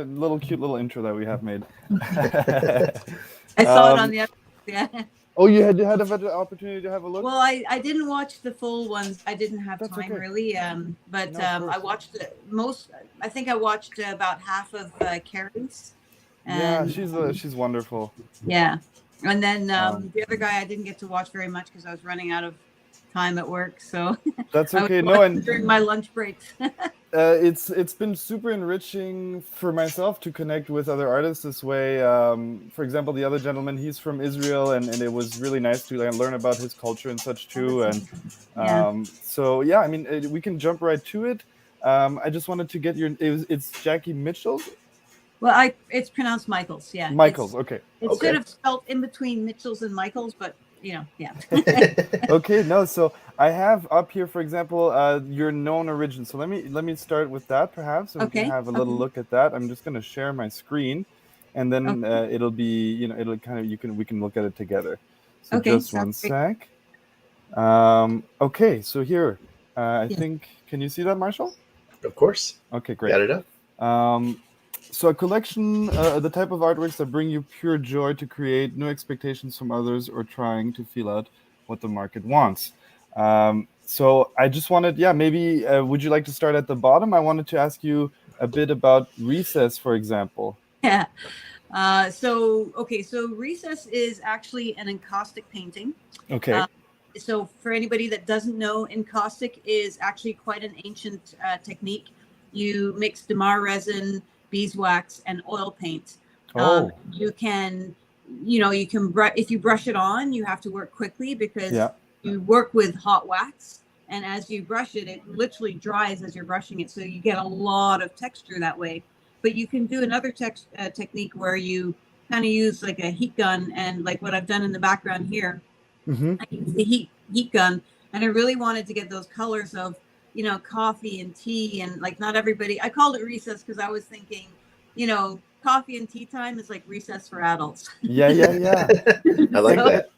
a little cute little intro that we have made. I saw it on the yeah. Oh, you had an opportunity to have a look? Well, I didn't watch the full ones. I didn't have That's time okay. really. But No, of I course. watched most. I think I watched about half of Carrie's. Yeah, And she's wonderful. yeah, and then Um, the other guy I didn't get to watch very much because I was running out of time at work. So That's I was okay. No, watching and during my lunch breaks. it's been super enriching for myself to connect with other artists this way. For example, the other gentleman, he's from Israel, and it was really nice to learn about his culture and such too. And Yeah. so yeah, I mean, we can jump right to it. I just wanted to get it's Jackie Mitchell. Well, it's pronounced Michaels. Yeah, Michaels. Okay. It's sort of spelled in between Mitchells and Michaels, but yeah. Okay, no. So I have up here, for example, your known origin. So let me start with that, perhaps, and we can have a little look at that. I'm just going to share my screen, and then it'll be, it'll kind of we can look at it together. So just one sec. Okay, so here, I think, can you see that, Marshall? Of course. Okay, great. Got it up. So a collection, the type of artworks that bring you pure joy to create, no expectations from others, or trying to feel out what the market wants. So I just wanted, maybe would you like to start at the bottom? I wanted to ask you a bit about Recess, for example. Yeah. So Recess is actually an encaustic painting. Okay. So for anybody that doesn't know, encaustic is actually quite an ancient technique. You mix Damar resin, beeswax, and oil paint. You can, if you brush it on, you have to work quickly because you work with hot wax. And as you brush it, it literally dries as you're brushing it. So you get a lot of texture that way. But you can do another technique where you kind of use like a heat gun, and like what I've done in the background here. I use the heat gun, and I really wanted to get those colors of, coffee and tea, and like not everybody. I called it recess because I was thinking, coffee and tea time is like recess for adults. Yeah. I like that.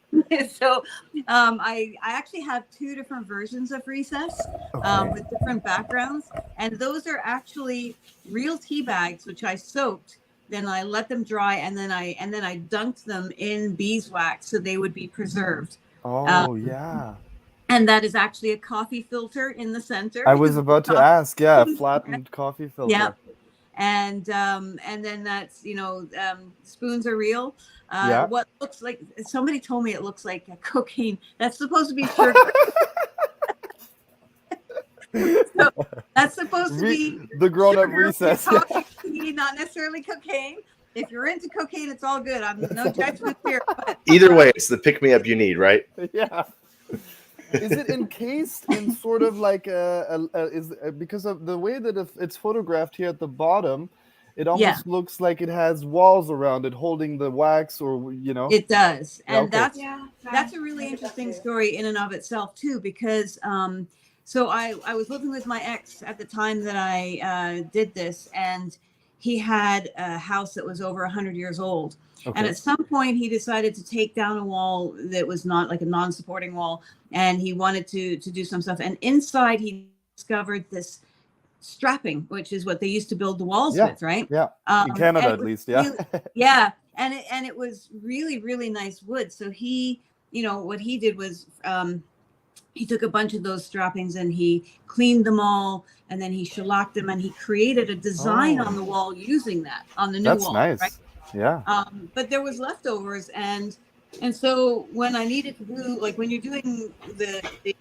So I actually have two different versions of recess with different backgrounds, and those are actually real tea bags which I soaked, then I let them dry, and then I dunked them in beeswax so they would be preserved. And that is actually a coffee filter in the center. I was about to ask, a flattened coffee filter. Yeah. And then that's, spoons are real. What looks like, somebody told me it looks like a cocaine. That's supposed to be sugar. So that's supposed to be the grown-up recess. Coffee, not necessarily cocaine. If you're into cocaine, it's all good. I'm no judgment here. But either way, it's the pick-me-up you need, right? Yeah. Is it encased in sort of like because of the way that it's photographed here at the bottom, it almost looks like it has walls around it holding the wax, or It does, and that's a really interesting story in and of itself too, because so I was living with my ex at the time that I did this, and he had a house that was over 100 years old. And at some point he decided to take down a wall that was not like a non-supporting wall, and he wanted to do some stuff. And inside he discovered this strapping, which is what they used to build the walls with, right? Yeah, in Canada at least, yeah. And it was really, really nice wood. So he, what he did was he took a bunch of those strappings and he cleaned them all, and then he shellacked them, and he created a design on the wall using that, on the new wall. That's nice. Right? Yeah. But there was leftovers, and so when I needed to do, like when you're doing the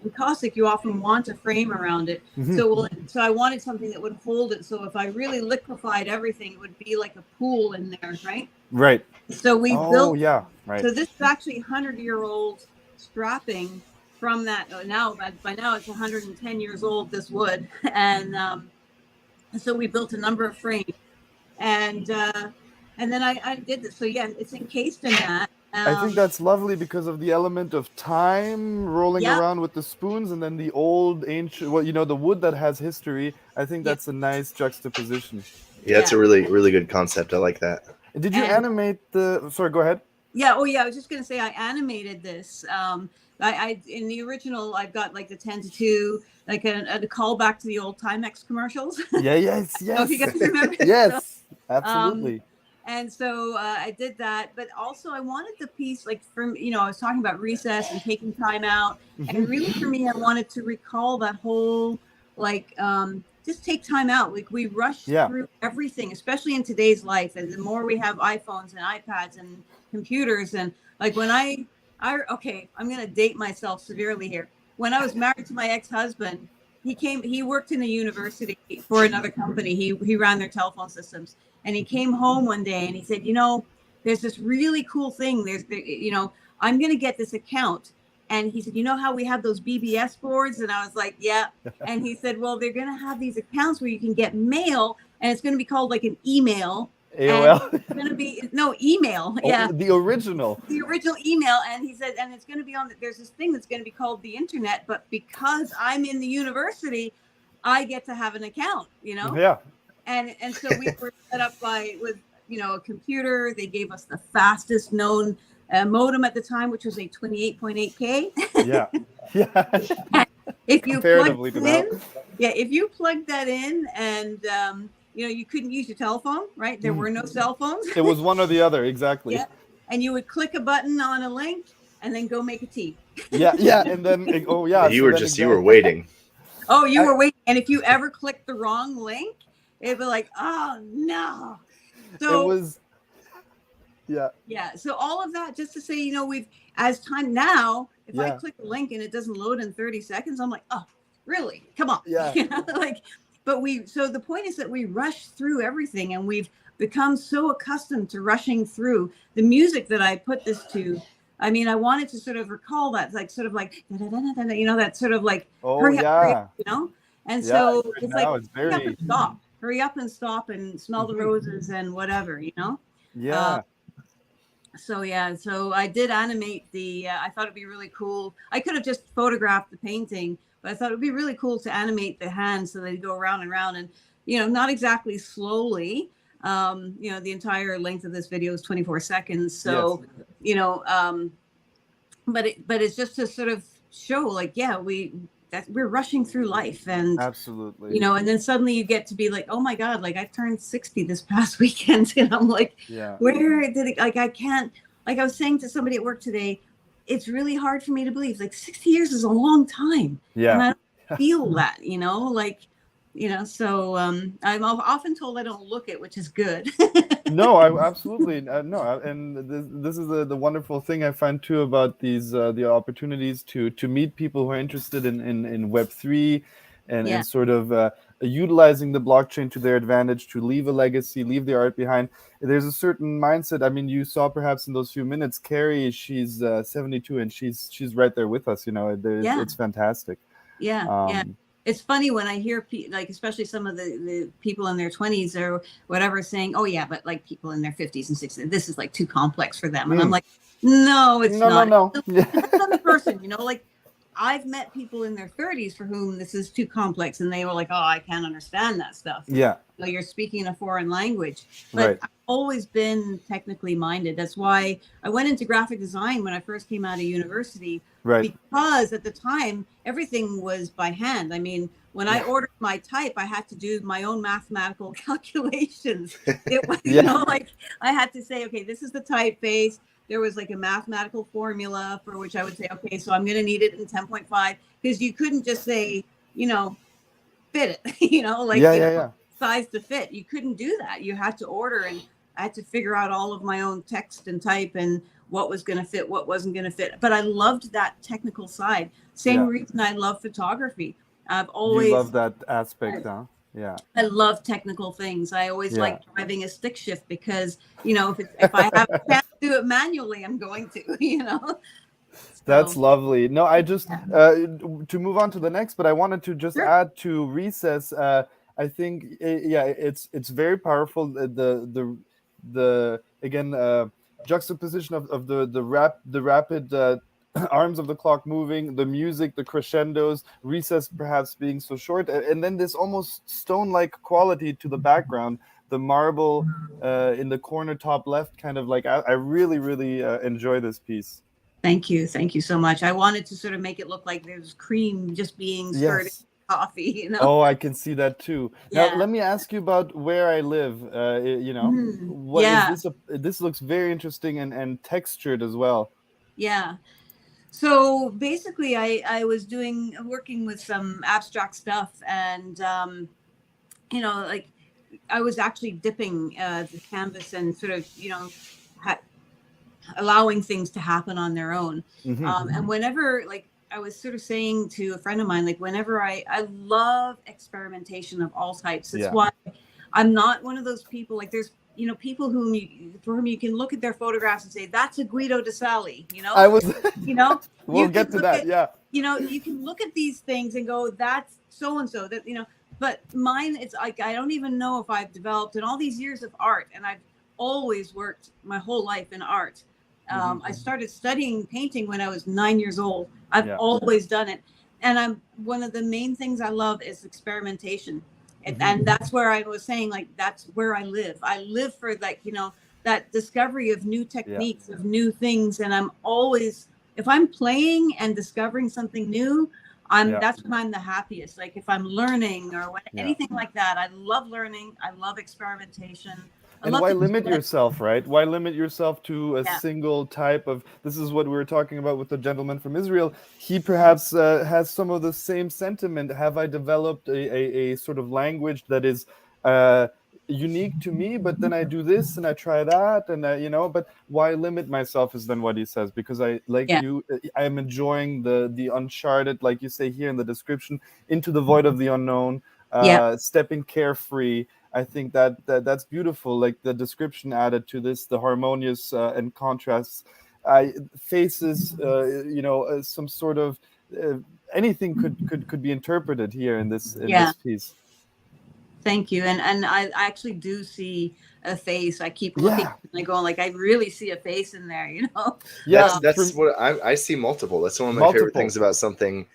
encaustic, you often want a frame around it. So I wanted something that would hold it. So if I really liquefied everything, it would be like a pool in there, right? Right. So we built. Right. So this is actually 100-year-old strapping from that. Now, by now it's 110 years old, this wood, and so we built a number of frames, and then I did this. So yeah, it's encased in that. I think that's lovely because of the element of time rolling around with the spoons, and then the old ancient, the wood that has history. I think that's a nice juxtaposition. Yeah, it's a really, really good concept. I like that. Did you animate the? Sorry, go ahead. Yeah. Oh, yeah. I was just gonna say I animated this. I in the original, I've got like the 10-2, like a callback to the old Timex commercials. Yeah, yes, yes. So if you guys remember. Yes, so, absolutely. And so I did that, but also I wanted the piece, like from, I was talking about recess and taking time out, and really for me, I wanted to recall that whole, like, just take time out. Like we rush through everything, especially in today's life, and the more we have iPhones and iPads and computers, and like when okay, I'm gonna date myself severely here. When I was married to my ex-husband, he worked in a university for another company. He ran their telephone systems. And he came home one day and he said, there's this really cool thing. I'm going to get this account. And he said, how we have those BBS boards? And I was like, yeah. And he said, well, they're going to have these accounts where you can get mail, and it's going to be called like an email. AOL. And it's going to be email. Yeah. The original email. And he said, and it's going to be there's this thing that's going to be called the internet. But because I'm in the university, I get to have an account, Yeah. And so we were set up with a computer. They gave us the fastest known modem at the time, which was a 28.8K. Yeah. Yeah. If you plugged that in, and you couldn't use your telephone, right? There were no cell phones. It was one or the other, exactly. Yeah. And you would click a button on a link and then go make a tea. Yeah, yeah, and then you were waiting. Oh, you were waiting, and if you ever clicked the wrong link, it'd be like, oh no. So it was, yeah. Yeah. So all of that, just to say, we've, as time now, if I click a link and it doesn't load in 30 seconds, I'm like, oh, really? Come on. Yeah. So the point is that we rush through everything, and we've become so accustomed to rushing through. The music that I put this to, I mean, I wanted to sort of recall that, like, sort of like, that sort of like, hurry up, And so it's like, hurry up and stop and smell the roses and whatever, Yeah. So I did animate I thought it'd be really cool. I could have just photographed the painting, but I thought it'd be really cool to animate the hands so they go round and round, and, not exactly slowly. The entire length of this video is 24 seconds. So, but it's just to sort of show, like, we're rushing through life, and absolutely, and then suddenly you get to be like, oh my God, like I turned 60 this past weekend, and I'm like, where did it, like, I can't, like I was saying to somebody at work today, it's really hard for me to believe, like 60 years is a long time. Yeah. And I don't feel that, so I'm often told I don't look it, which is good. No, I absolutely no, and this is the wonderful thing I find too about these the opportunities to meet people who are interested in Web3 and sort of utilizing the blockchain to their advantage, to leave a legacy, leave the art behind. There's a certain mindset. I mean, you saw perhaps in those few minutes, Carrie, she's 72, and she's right there with us. It's fantastic. Yeah. It's funny when I hear like, especially some of the people in their 20s or whatever saying, oh yeah, but like people in their 50s and 60s, this is like too complex for them. And I'm like, no, it's not. No. It's another person, like I've met people in their 30s for whom this is too complex, and they were like, oh, I can't understand that stuff. Yeah. So you're speaking a foreign language. But right. I've always been technically minded. That's why I went into graphic design when I first came out of university. Right. Because at the time, everything was by hand. I mean, when I ordered my type, I had to do my own mathematical calculations. It was, like I had to say, okay, this is the typeface. There was like a mathematical formula for which I would say, okay, so I'm going to need it in 10.5, because you couldn't just say, fit it, size to fit. You couldn't do that. You had to order, and I had to figure out all of my own text and type and what was going to fit, what wasn't going to fit. But I loved that technical side. Same reason I love photography. I've always loved that aspect, huh? Yeah. I love technical things. I always like driving a stick shift because, if I have to do it manually, I'm going to, That's lovely. No, I just to move on to the next, but I wanted to just add to recess. I think it's very powerful. The again juxtaposition of the rapid arms of the clock moving, the music, the crescendos, recess perhaps being so short, and then this almost stone-like quality to the background, the marble in the corner top left, kind of like I really enjoy this piece. Thank you so much. I wanted to sort of make it look like there's cream just being stirred in coffee, you know. Oh, I can see that too. Now let me ask you about where I live. You know, what is this? This looks very interesting and textured as well. Yeah. So basically, I was working with some abstract stuff, and you know, like I was actually dipping the canvas and sort of, you know, allowing things to happen on their own. And whenever, like, I was sort of saying to a friend of mine, like, whenever I love experimentation of all types. That's why I'm not one of those people, like, there's, you know, people for whom you can look at their photographs and say, that's a Guido de Sali, you know? You know? We'll get to that, You know, you can look at these things and go, that's so-and-so, that, you know, but mine, it's like, I don't even know if I've developed in all these years of art, and I've always worked my whole life in art. I started studying painting when I was 9 years old. I've always done it. And one of the main things I love is experimentation. And that's where I was saying, like, that's where I live. I live for, like, you know, that discovery of new techniques, of new things. And I'm always, if I'm playing and discovering something new, that's when I'm the happiest. Like if I'm learning or anything like that, I love learning. I love experimentation. And why limit yourself, right? Why limit yourself to a single type of, this is what we were talking about with the gentleman from Israel. He perhaps has some of the same sentiment. Have I developed a sort of language that is unique to me, but then I do this and I try that, and you know, but why limit myself is then what he says, because I, like you, I am enjoying the uncharted, like you say here in the description, into the void of the unknown, stepping carefree. I think that's beautiful. Like the description added to this, the harmonious and contrasts, faces, you know, some sort of anything could be interpreted here in this this piece. Thank you. And I actually do see a face. I keep looking and going, like, I really see a face in there, you know? Yeah, that's what I see multiple. That's one of my favorite things about something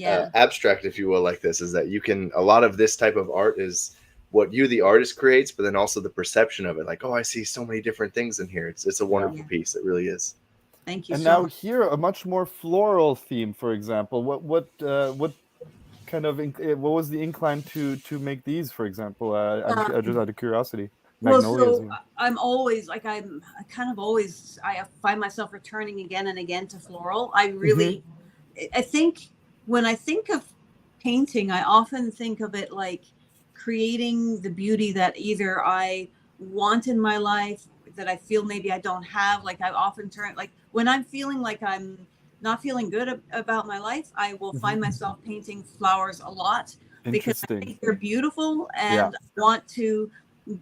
abstract, if you will, like this, is that you can, a lot of this type of art is what you, the artist, creates, but then also the perception of it. Like, oh, I see so many different things in here. It's a wonderful piece. It really is. Thank you. And now here, a much more floral theme, for example. What kind of, what was the incline to make these, for example? Just out of curiosity. Well, so I'm always like, I find myself returning again and again to floral. I really, I think when I think of painting, I often think of it like creating the beauty that either I want in my life, that I feel maybe I don't have. Like I often turn, like when I'm feeling like I'm not feeling good about my life, I will find myself painting flowers a lot because I think they're beautiful, and I want to,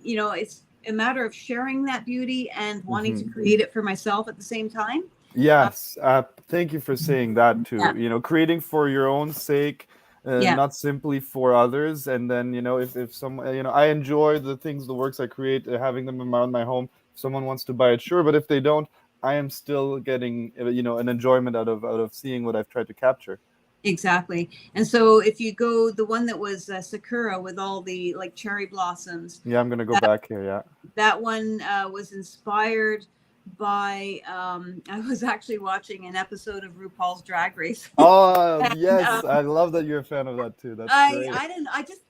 you know, it's a matter of sharing that beauty and wanting to create it for myself at the same time. Yes, thank you for saying that too. You know, creating for your own sake, not simply for others. And then, you know, if someone, you know, I enjoy the things, the works I create, having them around my home. If someone wants to buy it, sure, but if they don't, I am still getting, you know, an enjoyment out of seeing what I've tried to capture. Exactly. And so if you go, the one that was Sakura with all the like cherry blossoms. Yeah, I'm going to go back here. Yeah. That one was inspired by, I was actually watching an episode of RuPaul's Drag Race. Oh, and, yes. I love that you're a fan of that too. That's great.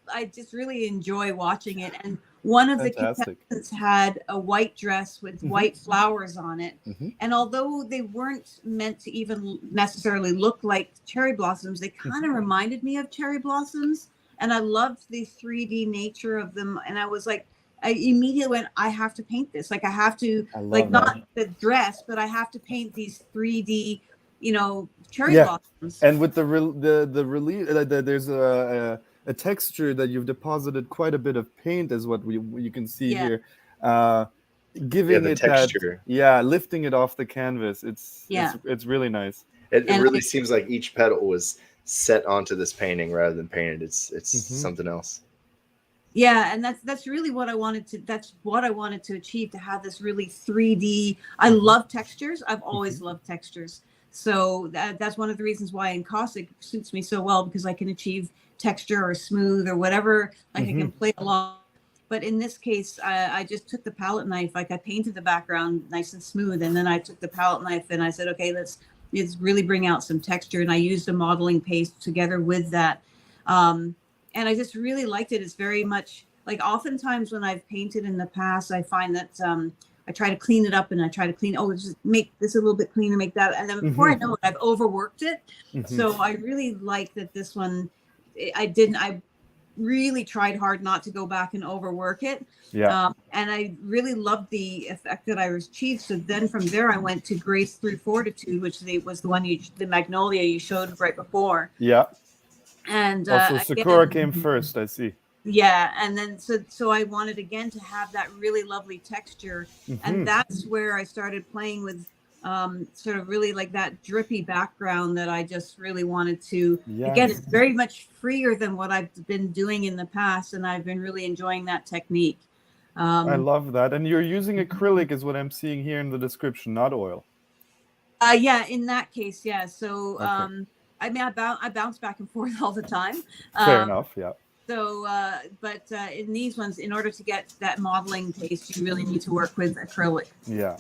I just really enjoy watching it. And one of the contestants had a white dress with white flowers on it. And although they weren't meant to even necessarily look like cherry blossoms, they kind of reminded me of cherry blossoms. And I loved the 3D nature of them. And I was like, I immediately went, I have to paint this. Like I have to, like not the dress, but I have to paint these 3D, you know, cherry blossoms. And with the relief, there's a texture that you've deposited quite a bit of paint, is what you can see here, giving the it texture. That, lifting it off the canvas. It's really nice. It really seems like each petal was set onto this painting rather than painted. It's something else. Yeah, and that's really what I wanted to achieve, to have this really 3D. I love textures. I've always loved textures. So that's one of the reasons why encaustic suits me so well, because I can achieve texture or smooth or whatever. Like I can play a lot. But in this case, I just took the palette knife, like I painted the background nice and smooth, and then I took the palette knife and I said, okay, let's is really bring out some texture. And I used a modeling paste together with that. And I just really liked it. It's very much like oftentimes when I've painted in the past, I find that I try to clean it up and I try to just make this a little bit cleaner, make that. And then before I know it, I've overworked it. So I really like that this one, I really tried hard not to go back and overwork it. Yeah. And I really loved the effect that I achieved. So then from there, I went to Grace Through Fortitude, which was the one the Magnolia you showed right before. Yeah. And also Sakura came first, I see. Yeah, and then so I wanted again to have that really lovely texture, and that's where I started playing with sort of really like that drippy background that I just really wanted to. Yes. Again, it's very much freer than what I've been doing in the past, and I've been really enjoying that technique. I love that, and you're using acrylic, is what I'm seeing here in the description, not oil. Yeah, in that case, yeah. So. Okay. I mean, I bounce back and forth all the time. Fair enough, yeah. So, but in these ones, in order to get that modeling paste, you really need to work with acrylic. Yeah.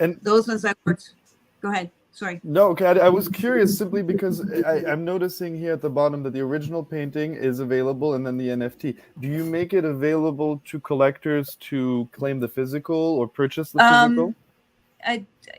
And those ones I worked. Go ahead. Sorry. No, okay. I was curious simply because I'm noticing here at the bottom that the original painting is available and then the NFT. Do you make it available to collectors to claim the physical or purchase the physical?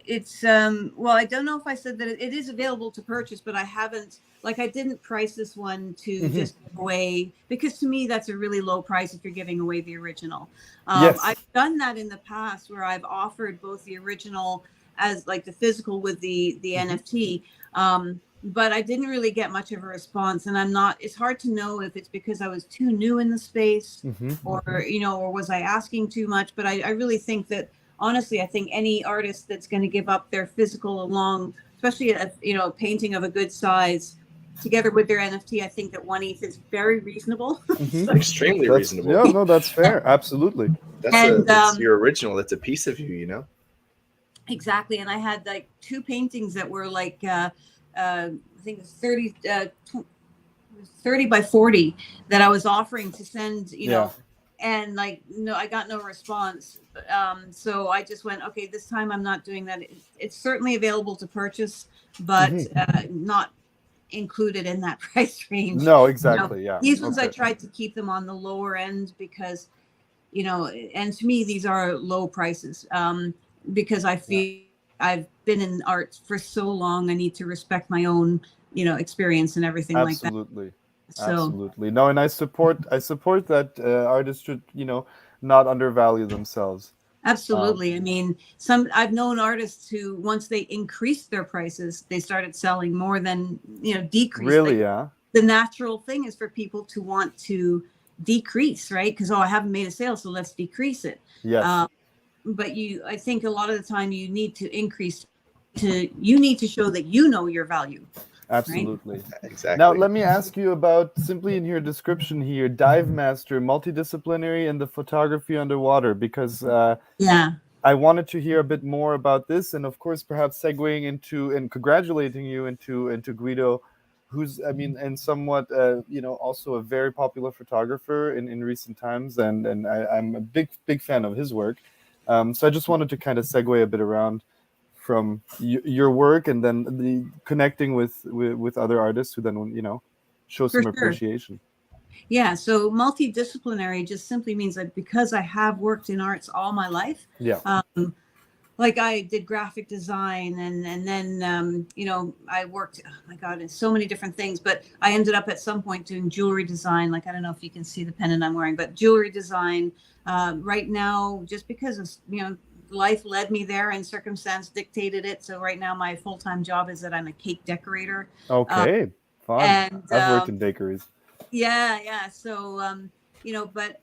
It's well, I don't know if I said that it is available to purchase, but I haven't, like, I didn't price this one to just give away, because to me that's a really low price if you're giving away the original. Yes. I've done that in the past where I've offered both the original as like the physical with the NFT, but I didn't really get much of a response, and it's hard to know if it's because I was too new in the space or or was I asking too much. But I really think that, honestly, I think any artist that's going to give up their physical along, especially a painting of a good size, together with their NFT, I think that 1 ETH is very reasonable. Extremely reasonable. Yeah, no, that's fair. Absolutely. That's your original. That's a piece of you, Exactly. And I had like 2 paintings that were like, I think it was 30 by 40 that I was offering to send, and like, no, I got no response. So I just went, okay, this time I'm not doing that. It's certainly available to purchase, but not included in that price range. No, exactly. Yeah. These ones I tried to keep them on the lower end because, and to me, these are low prices because I feel I've been in art for so long. I need to respect my own, experience and everything like that. Absolutely. Absolutely. No, and I support that artists should, not undervalue themselves. Absolutely. I mean, I've known artists who, once they increased their prices, they started selling more than, decrease. Really, yeah. The natural thing is for people to want to decrease, right? Because, I haven't made a sale, so let's decrease it. Yes. But I think a lot of the time you need to increase you need to show that your value. Absolutely. Right? Exactly. Now, let me ask you about, simply in your description here, dive master, multidisciplinary, and the photography underwater, because I wanted to hear a bit more about this, and of course, perhaps segueing into and congratulating you into Guido, who's, and somewhat, also a very popular photographer in recent times, and I'm a big fan of his work. So I just wanted to kind of segue a bit around from your work, and then the connecting with other artists who then show some appreciation. Yeah, so multidisciplinary just simply means that because I have worked in arts all my life, like I did graphic design and then I worked, oh my God, in so many different things, but I ended up at some point doing jewelry design. Like, I don't know if you can see the pendant I'm wearing, but jewelry design right now, just because of life led me there and circumstance dictated it. So right now my full-time job is that I'm a cake decorator. Okay, fun. And I've worked in bakeries. Yeah. So, but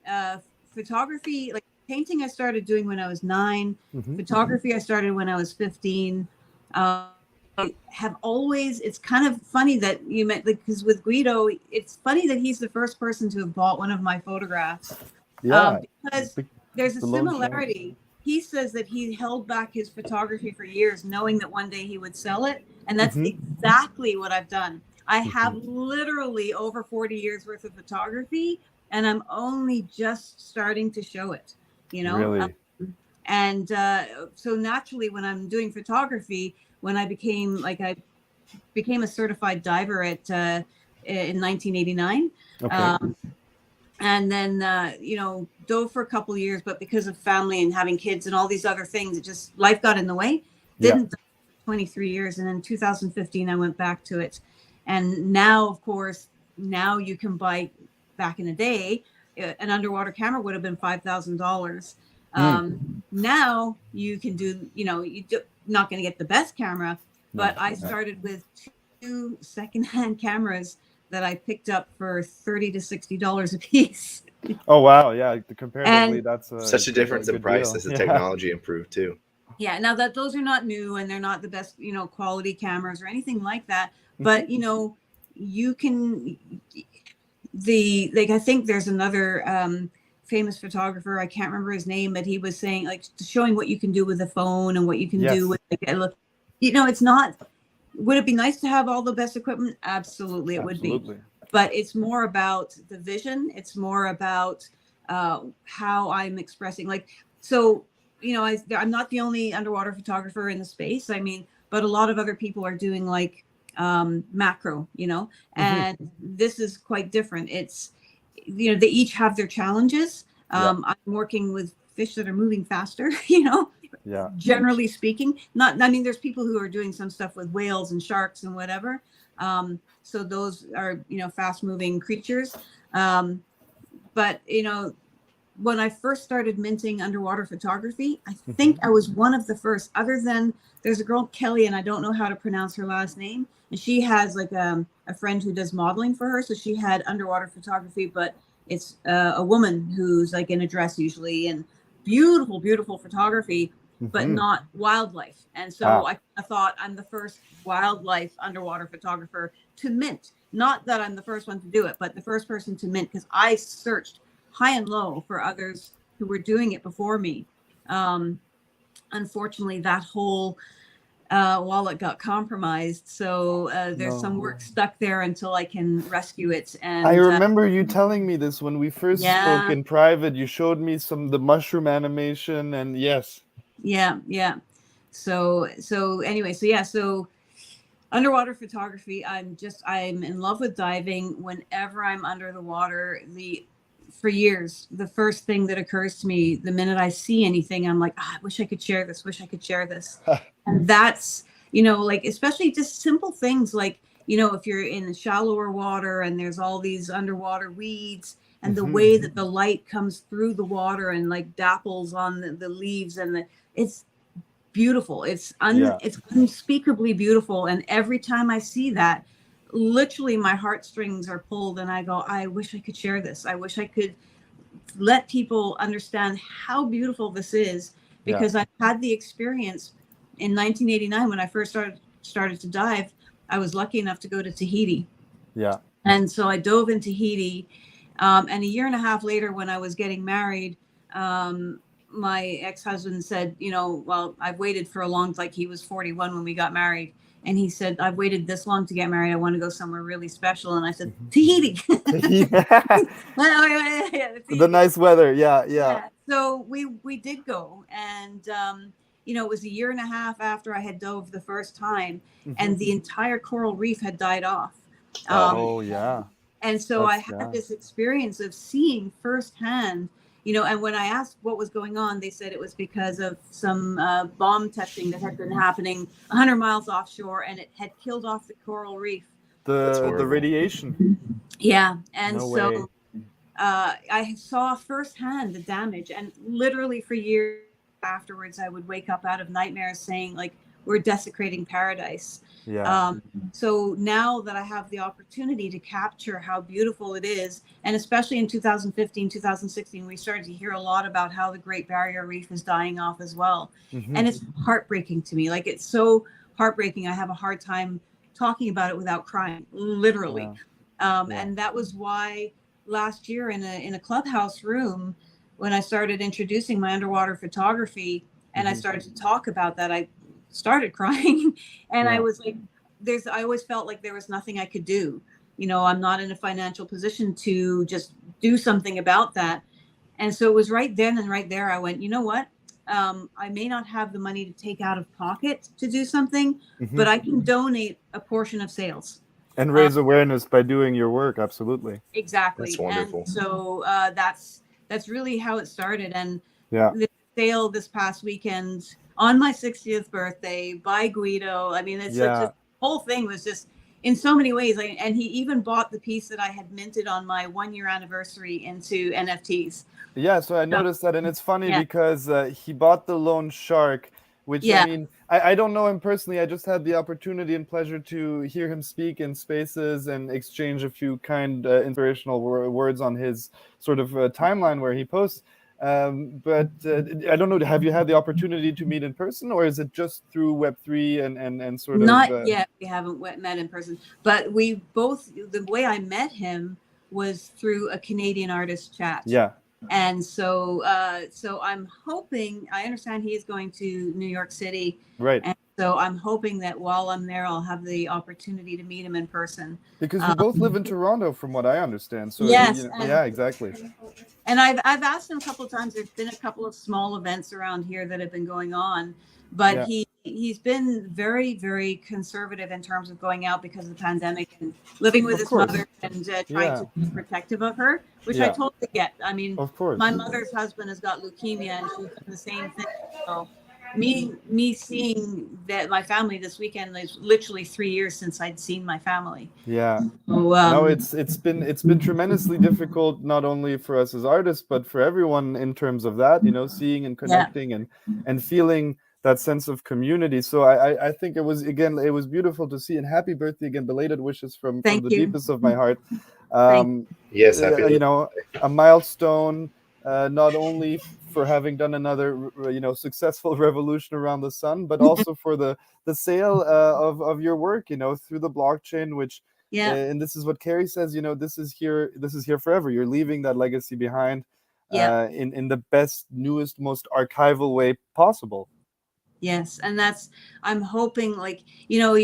photography, like painting, I started doing when I was 9. Photography, I started when I was 15. I have always, it's kind of funny that you met, because with Guido, it's funny that he's the first person to have bought one of my photographs. Yeah. Because there's a similarity. He says that he held back his photography for years, knowing that one day he would sell it. And that's exactly what I've done. I have literally over 40 years worth of photography, and I'm only just starting to show it, Really? And so naturally, when I'm doing photography, when I became a certified diver in 1989. Okay. And then, dove for a couple of years, but because of family and having kids and all these other things, life got in the way. Didn't 23 years. And in 2015, I went back to it. And now, of course, you can buy, back in the day, an underwater camera would have been $5,000. Now you can do, you're not going to get the best camera, but I started with 2 secondhand cameras that I picked up for $30 to $60 a piece. Oh wow, yeah. Comparatively, that's such a difference in price as the technology improved too. Yeah, now that those are not new and they're not the best, quality cameras or anything like that, but you can. I think there's another famous photographer, I can't remember his name, but he was saying, like, showing what you can do with a phone and what you can do with, it's not. Would it be nice to have all the best equipment? Absolutely, it would be. But it's more about the vision. It's more about how I'm expressing. I'm not the only underwater photographer in the space. I mean, but a lot of other people are doing macro, and this is quite different. It's, they each have their challenges. I'm working with fish that are moving faster, generally speaking. There's people who are doing some stuff with whales and sharks and whatever. So those are, fast moving creatures. But, when I first started minting underwater photography, I think I was one of the first, other than there's a girl, Kelly, and I don't know how to pronounce her last name. And she has a friend who does modeling for her. So she had underwater photography, but it's a woman who's in a dress usually, and beautiful, beautiful photography, but not wildlife. And so I thought I'm the first wildlife underwater photographer to mint. Not that I'm the first one to do it, but the first person to mint, because I searched high and low for others who were doing it before me. Unfortunately, that whole wallet got compromised. So there's some work stuck there until I can rescue it. And I remember you telling me this when we first spoke in private. You showed me the mushroom animation, and yes. Yeah. So anyway, so underwater photography, I'm in love with diving. Whenever I'm under the water, for years, the first thing that occurs to me, the minute I see anything, I'm like, I wish I could share this. And that's, especially just simple things like, if you're in the shallower water and there's all these underwater weeds, and the way that the light comes through the water and dapples on the leaves, and it's beautiful. It's unspeakably beautiful. And every time I see that, literally my heartstrings are pulled, and I go, I wish I could share this. I wish I could let people understand how beautiful this is, because I've had the experience in 1989 when I first started to dive. I was lucky enough to go to Tahiti. Yeah. And so I dove in Tahiti. And a year and a half later, when I was getting married, my ex-husband said, well, I've waited for a long, he was 41 when we got married. And he said, I've waited this long to get married. I want to go somewhere really special. And I said, Tahiti. The nice weather. Yeah. So we did go. And, it was a year and a half after I had dove the first time, and the entire coral reef had died off. And so I had this experience of seeing firsthand, and when I asked what was going on, they said it was because of some bomb testing that had been happening 100 miles offshore, and it had killed off the coral reef. The radiation. Yeah. And I saw firsthand the damage, and literally for years afterwards, I would wake up out of nightmares saying, we're desecrating paradise. Yeah. So now that I have the opportunity to capture how beautiful it is, and especially in 2015, 2016, we started to hear a lot about how the Great Barrier Reef is dying off as well. And it's heartbreaking to me. It's so heartbreaking. I have a hard time talking about it without crying, literally. And that was why last year in a clubhouse room, when I started introducing my underwater photography, and I started to talk about that, I started crying. And I was like, I always felt like there was nothing I could do. I'm not in a financial position to just do something about that. And so it was right then and right there, I went, you know what? I may not have the money to take out of pocket to do something, Mhm. but I can donate a portion of sales. And raise awareness by doing your work. Absolutely. Exactly. That's wonderful. And so that's really how it started. And Yeah. the sale this past weekend on my 60th birthday by Guido. I mean, it's such a whole thing was just in so many ways. And he even bought the piece that I had minted on my 1-year anniversary into NFTs. Yeah, so I noticed that, and it's funny because he bought the Lone Shark, which I mean, I don't know him personally. I just had the opportunity and pleasure to hear him speak in spaces and exchange a few kind, inspirational words on his sort of timeline where he posts. But I don't know, have you had the opportunity to meet in person, or is it just through Web3 and sort of... Not yet. We haven't met in person, but we both, the way I met him was through a Canadian artist chat. Yeah. And so I'm hoping, I understand he is going to New York City. Right. And so I'm hoping that while I'm there, I'll have the opportunity to meet him in person. Because you both live in Toronto, from what I understand. So yes. Yeah, exactly. And I've asked him a couple of times. There's been a couple of small events around here that have been going on, but he's been very, very conservative in terms of going out because of the pandemic and living with his mother and trying to be protective of her, which I totally get. I mean, of course, my mother's husband has got leukemia and she's done the same thing. So me seeing that my family this weekend is literally 3 years since I'd seen my family. Yeah. So, no, it's been tremendously difficult, not only for us as artists, but for everyone in terms of that, you know, seeing and connecting and feeling that sense of community. So I think it was beautiful to see, and happy birthday again, belated wishes from the deepest of my heart. Yes, happy birthday. You know, a milestone, not only for having done another, successful revolution around the sun, but also for the sale of your work, you know, through the blockchain, which, and this is what Carrie says, you know, this is here forever. You're leaving that legacy behind, in the best, newest, most archival way possible. Yes, and I'm hoping, like, you know,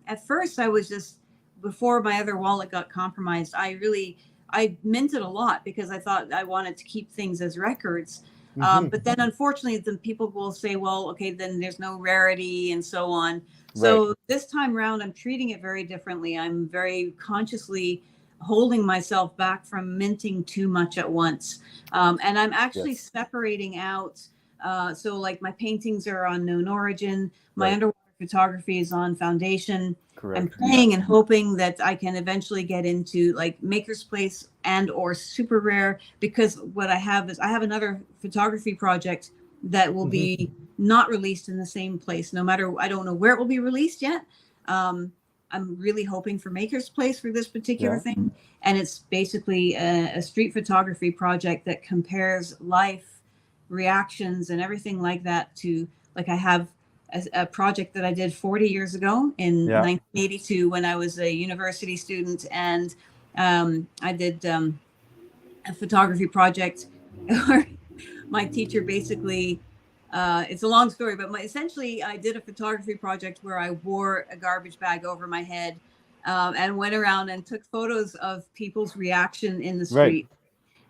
at first I was just, before my other wallet got compromised, I minted a lot because I thought I wanted to keep things as records. But then unfortunately, the people will say, well, okay, then there's no rarity and so on. So this time around, I'm treating it very differently. I'm very consciously holding myself back from minting too much at once. And I'm actually separating out. So like my paintings are on Known Origin, my underwater photography is on Foundation. Correct. I'm praying and hoping that I can eventually get into like Maker's Place and or Super Rare, because what I have is I have another photography project that will be not released in the same place. No matter, I don't know where it will be released yet. I'm really hoping for Maker's Place for this particular thing. And it's basically a street photography project that compares life, reactions, and everything like that to, like, I have a project that I did 40 years ago in 1982 when I was a university student, and I did a photography project where my teacher basically, it's a long story, but essentially I did a photography project where I wore a garbage bag over my head and went around and took photos of people's reaction in the street.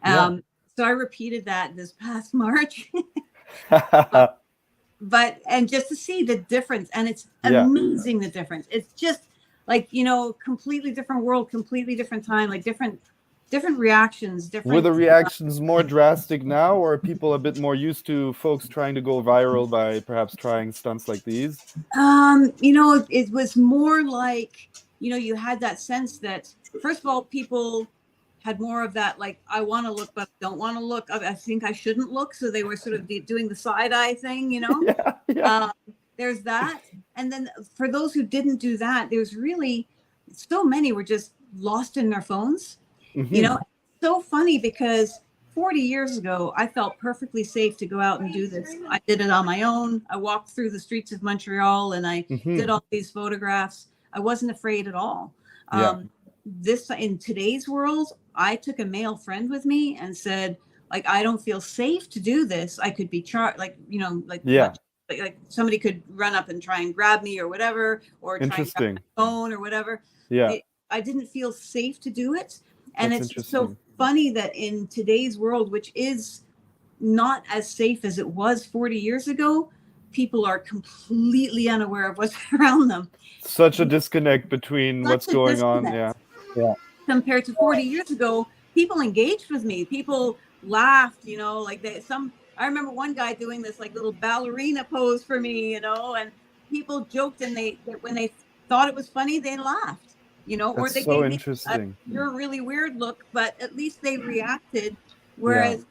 So I repeated that this past March. But and just to see the difference, and it's amazing, the difference. It's just like, you know, completely different world, completely different time, like different reactions. Were the reactions more drastic now, or are people a bit more used to folks trying to go viral by perhaps trying stunts like these? You know, it was more like, you know, you had that sense that, first of all, people had more of that, like, I want to look, but don't want to look. I think I shouldn't look. So they were sort of doing the side eye thing, you know? There's that. And then for those who didn't do that, there's really so many were just lost in their phones. You know, so funny because 40 years ago, I felt perfectly safe to go out and do this. I did it on my own. I walked through the streets of Montreal and I did all these photographs. I wasn't afraid at all. This, in today's world, I took a male friend with me and said, like, I don't feel safe to do this. I could be charged, like, you know, like somebody could run up and try and grab me or whatever, or try and grab my phone or whatever. I didn't feel safe to do it. And it's so funny that in today's world, which is not as safe as it was 40 years ago. People are completely unaware of what's around them. Such a disconnect between what's going on. Yeah. Compared to 40 years ago, people engaged with me. People laughed, you know, like I remember one guy doing this like little ballerina pose for me, you know, and people joked, and when they thought it was funny, they laughed, you know, or they so gave interesting. me you're a really weird look, but at least they reacted. Whereas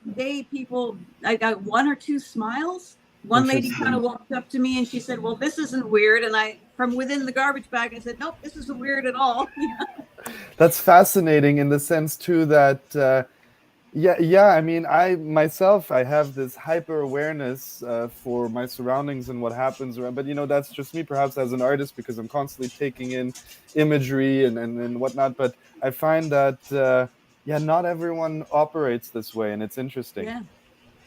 people, I got one or two smiles. One lady kind of walked up to me and she said, "Well, this isn't weird." And I, from within the garbage bag, I said, "Nope, this isn't weird at all." That's fascinating in the sense too that I mean, I myself, I have this hyper awareness for my surroundings and what happens around, but you know, that's just me perhaps as an artist, because I'm constantly taking in imagery and whatnot. But I find that not everyone operates this way, and it's interesting. Yeah.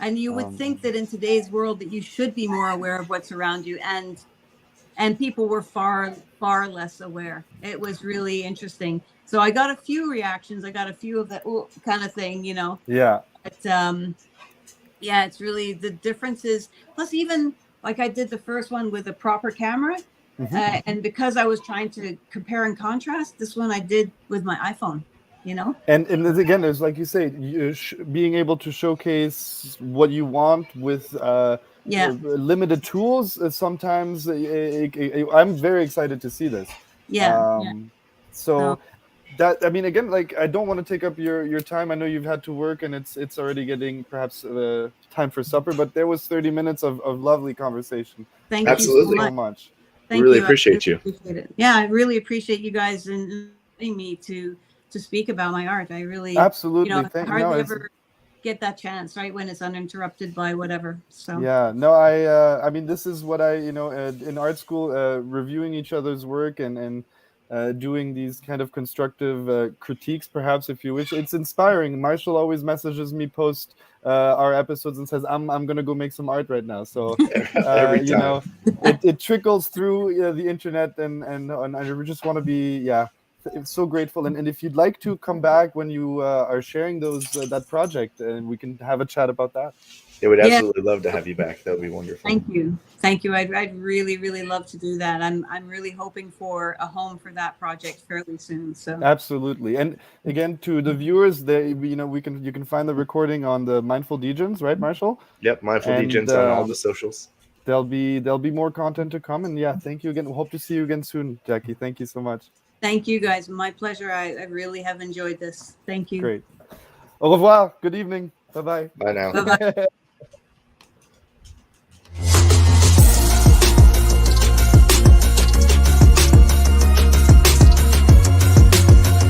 And you would think that in today's world that you should be more aware of what's around you, and people were far less aware. It was really interesting. So I got a few reactions. I got a few of that kind of thing, you know. Yeah. But it's really the differences. Plus, even like I did the first one with a proper camera, and because I was trying to compare and contrast, this one I did with my iPhone. You know, and again, there's, like you say, being able to showcase what you want with limited tools. Sometimes I'm very excited to see this. So that, I mean, again, like, I don't want to take up your time. I know you've had to work, and it's already getting perhaps time for supper. But there was 30 minutes of lovely conversation. Thank you so much. Thank you. Appreciate you. Appreciate it. Yeah, I really appreciate you guys inviting me to speak about my art. I really absolutely, you know, hardly ever get that chance, right, when it's uninterrupted by whatever. So I mean, this is what I, you know, in art school, reviewing each other's work and doing these kind of constructive critiques, perhaps, if you wish. It's inspiring. Marshall always messages me post our episodes and says, I'm gonna go make some art right now. So you know, it trickles through the internet, and I just want to be it's so grateful. And if you'd like to come back when you are sharing those that project, and we can have a chat about that. They would absolutely love to have you back. That would be wonderful. Thank you. I'd really love to do that. I'm really hoping for a home for that project fairly soon. So absolutely. And again, to the viewers, you know, you can find the recording on the Mindful Degens, right, Marshall? Yep, Mindful Degens on all the socials. There'll be more content to come, and thank you again. We hope to see you again soon, Jackie. Thank you so much. Thank you, guys. My pleasure. I really have enjoyed this. Thank you. Great. Au revoir. Good evening. Bye-bye. Bye now. Bye-bye.